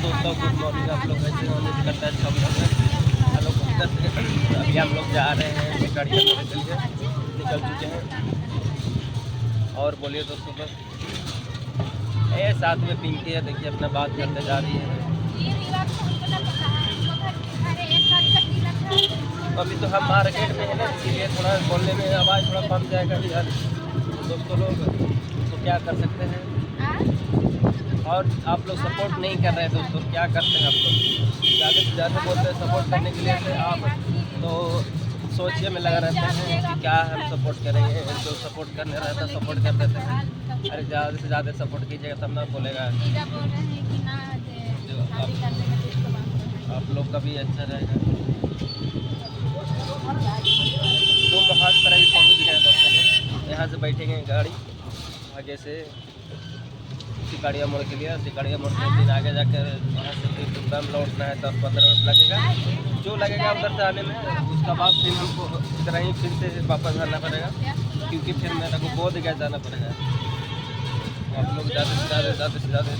दोस्तों, good morning. आप लोग कैसे हो? उम्मीद करता है सब लोग हैं। हेलो इधर से अभी हम लोग जा रहे हैं गाड़ियाँ निकल चुके हैं। और बोलिए दोस्तों, बस ये साथ में पिंकी है, देखिए अपना बात करते जा रही है। अभी तो हम मार्केट में है ना, इसीलिए थोड़ा बोलने में आवाज़ थोड़ा कम जाएगा यार दोस्तों लोग, तो क्या कर सकते हैं। और आप लोग सपोर्ट नहीं कर रहे हैं दोस्तों, क्या करते हैं आप लोग? ज़्यादा से ज़्यादा बोलते हैं सपोर्ट करने के लिए, से आप तो सोचिए में लगा रहते हैं कि क्या हम सपोर्ट करेंगे। जो सपोर्ट करने रहता है सपोर्ट कर देते हैं। अरे ज़्यादा से ज़्यादा सपोर्ट कीजिएगा तब ना बोलेगा जो आप लोग का भी अच्छा रहेगा। तो महाज पर अभी पहुँच गए दोस्तों, यहाँ से बैठेंगे गाड़ी आगे से सिकाड़िया मोड़ के लिए। सिकाड़िया मोड़ के फिर आगे जाकर वहाँ से फिर दुकान लौटना है, 10-15 मिनट लगेगा जो लगेगा उधर से आने में। उसका बाद फिर हमको इधर ही फिर से वापस आना पड़ेगा, क्योंकि फिर मेरे को बोध गया जाना पड़ेगा। आप लोग ज़्यादा से ज़्यादा